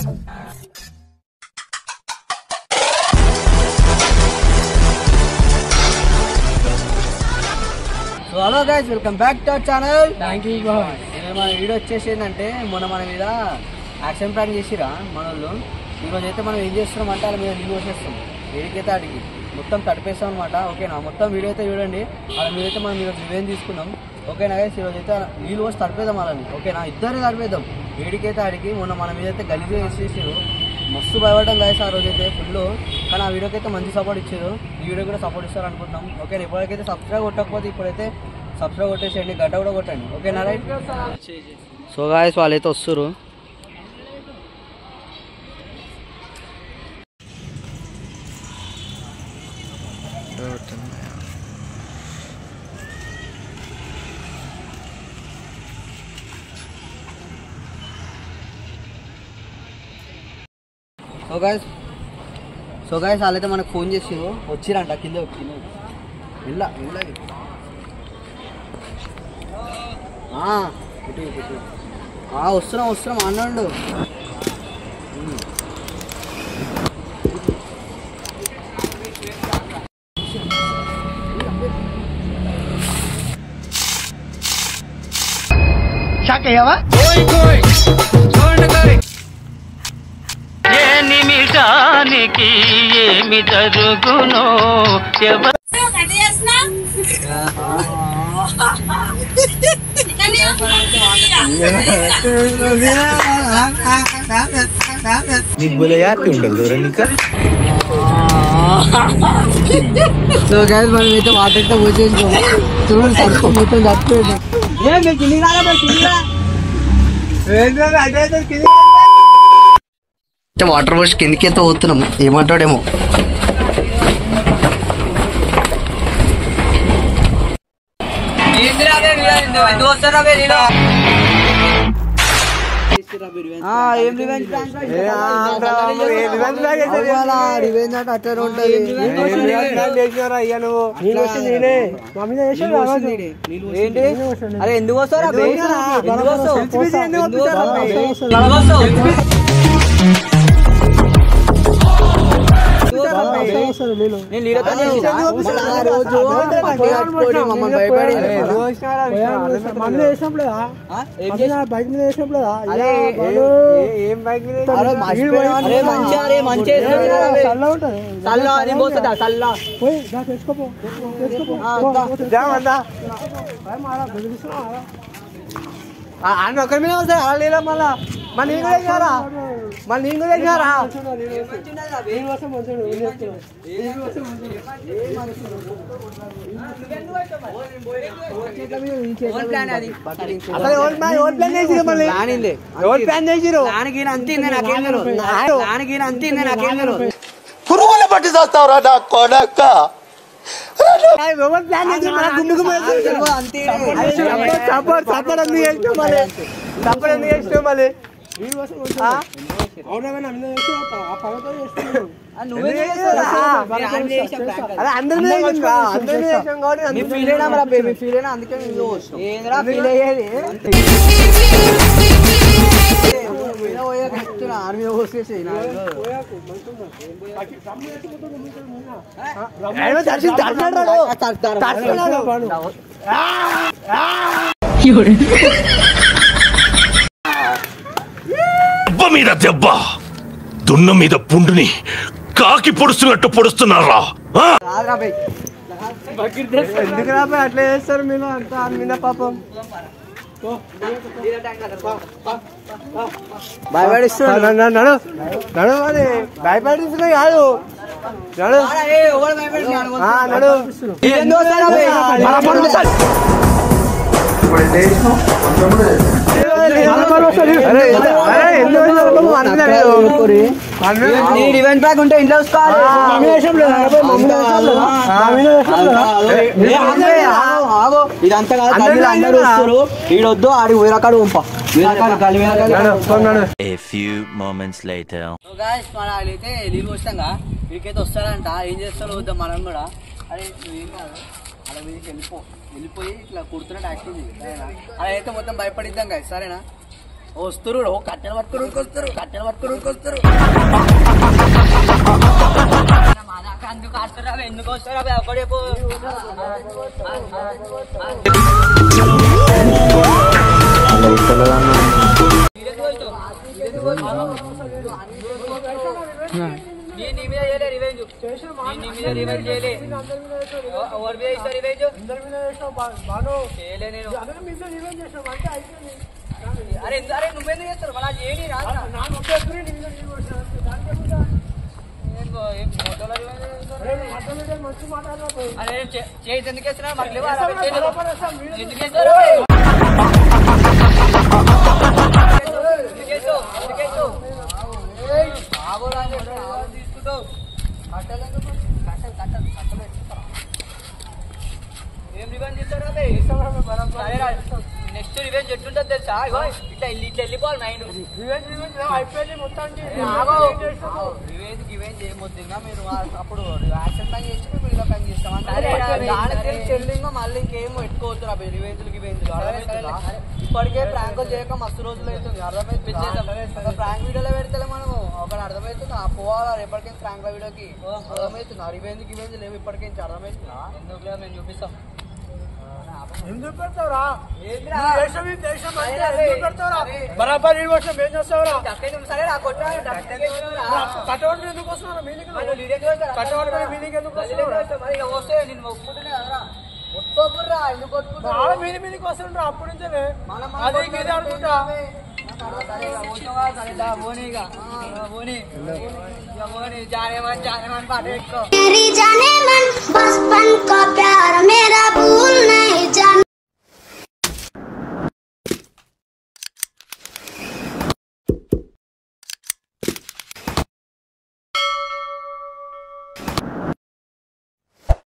So hello guys, welcome back to our channel. Thank you. మన video వచ్చేసి ఏంటంటే మొన్న మన మీద యాక్షన్ ప్లాన్ చేసిరా మన వాళ్ళు. ఈరోజు అయితే మనం ఏం చేస్తున్నాం అంటే వాళ్ళ మీద నీళ్ళు వచ్చేస్తాం. ఏడికైతే ఆడికి మొత్తం తడిపేస్తాం అనమాట. ఓకేనా, మొత్తం వీడియో అయితే చూడండి. వాళ్ళ మీద అయితే మనం ఈరోజు రివెంజ్ తీసుకున్నాం. ఓకేనా గైస్, ఈరోజు అయితే నీళ్ళు వచ్చి తడిపేద్దాం వాళ్ళని. ఓకేనా, ఇద్దరిని తడిపేద్దాం. ఏడికైతే ఆడికి మొన్న మన మీద అయితే గలీజే వేసేసారు. మస్తు భయపడ్డాం గైస్ ఆ రోజు అయితే ఫుల్. కానీ ఆ వీడియోకి అయితే మంచి సపోర్ట్ ఇచ్చారు. ఈ వీడియో కూడా సపోర్ట్ ఇస్తారు అనుకుంటున్నాం. ఓకే, ఇప్పటికైతే సబ్స్క్రైబ్ కొట్టకపోతే ఇప్పుడైతే సబ్స్క్రైబ్ కొట్టేసేయండి, గడ్డ కూడా కొట్టండి. ఓకేనా రైట్. సో గాయస్ వాళ్ళైతే వస్తారు. సో గాయస్ వాళ్ళైతే మనకు ఫోన్ చేసిరు, వచ్చిరంట కింద ఇలా వస్తున్నాం అన్నాడు. ఏ నిమిషానికి ఏమి జరుగునో సో గైస్ మనం అయితే వాటర్ అయితే వచ్చేసాం. చూడండి సర్పం మొత్తం తప్పిపోయింది. వాటర్ పోసి కిందకి అయితే పోతున్నాం. ఏమంటాడేమో. రివెంజ్ అంటే అట్లా ఉంటది. అరే ఎందుకు వస్తారా? ఆయన ఒకరి మీద వస్తాయి అలా లేదా? మళ్ళా మన నేను కూడా వేసినారా? మన నేను కూడా వేసినారా? పురుగులు పట్టి చేస్తావురా నా కొడక. మీద దెబ్బ దున్న మీద పుండుని కాకి పొడుస్తున్నట్టు పొడుస్తున్నారా? ఎందుకు రాబాయ్ అట్లా చేస్తారు మీరు అంతా మీద పాపం. భయపడిస్తున్నాడు. భయపడిస్తున్నా కాదు నడు ఈవెంట్ ప్యాక్ ఉంటే ఇంట్లో ఇదంతా కాదు. అందరూ వస్తారు. ఈడొద్దు ఆడికి వేరకాడు పంప. అయితే నీళ్ళు వస్తాగా వీడికైతే వస్తాడంట. ఏం చేస్తారో వద్దాం మనం కూడా. అరే ఏం కాదు అలా మీదకి వెళ్ళిపోయి ఇట్లా కుడుతున్నట్టు యాక్టింగ్. అలా అయితే మొత్తం భయపడిద్దాం కదా. సరేనా? వస్తురు కట్టెలు పట్టుకుని ఉరికొస్తారు అందుకు ఆడుతున్నా ఎందుకు వస్తారా ఒకడేపు నీ మీద చేయలే రివెంజ్ నీ మీద రివెంజ్ చేయలే ఎవరి మీద ఇస్తా రివెంజ్ చేయలే నేను అరే అరే నువ్వెందుకు చేస్తారు మళ్ళీ చేయని అరే చేసి ఎందుకు వేస్తున్నా మాకు లేవు ఎందుకు వేస్తారు తీసుకుంటావు ఏం రివెంజ్ చేస్తారా నెక్స్ట్ రివెంజ్ ఎట్లుంటుంది తెలుసా ఇట్లా ఇట్లా వెళ్ళిపోవాలి మైండ్ అయిపోయింది మొత్తం రివెంజ్ ఏమొద్దు ఇంకా మీరు అప్పుడు యాక్షన్ ప్లాన్ చేసి మేము ఇలా ప్లాన్ చేస్తాం చెల్లింగో మళ్ళీ ఇంకేమో ఎట్టుకోవచ్చు అవి రివెంజ్లు ఇప్పటికే ప్రాంకులు చేయక మస్తు రోజులు అవుతుంది అర్థమవుతుంది ప్రాంక్ వీడియోలో పెడితే మనం ఒకటి అర్థమవుతుంది పోవాలా రేపటికైనా ప్రాంక్ వీడియోకి అర్థమవుతుంది రివెంజ్ లేవు ఇప్పటికైనా అర్థమవుతుందా ఎందుకు లేదు మేము చూపిస్తాం ఎందుకు పెడతావురా బరాబర్ ఏం చేస్తావురా కట్టవడం ఎందుకు వస్తున్నా మీనింగ్ కట్టవడం మీనింగ్ ఎందుకు వస్తే నేను ఒప్పుకోకుర్రా ఎందుకు మీనింగ్ వస్తుండ్రా అప్పటి నుంచే అదే ఇది అనుకుంటా मेरी जाने मन बचपन का प्यार मेरा भूल नहीं जाना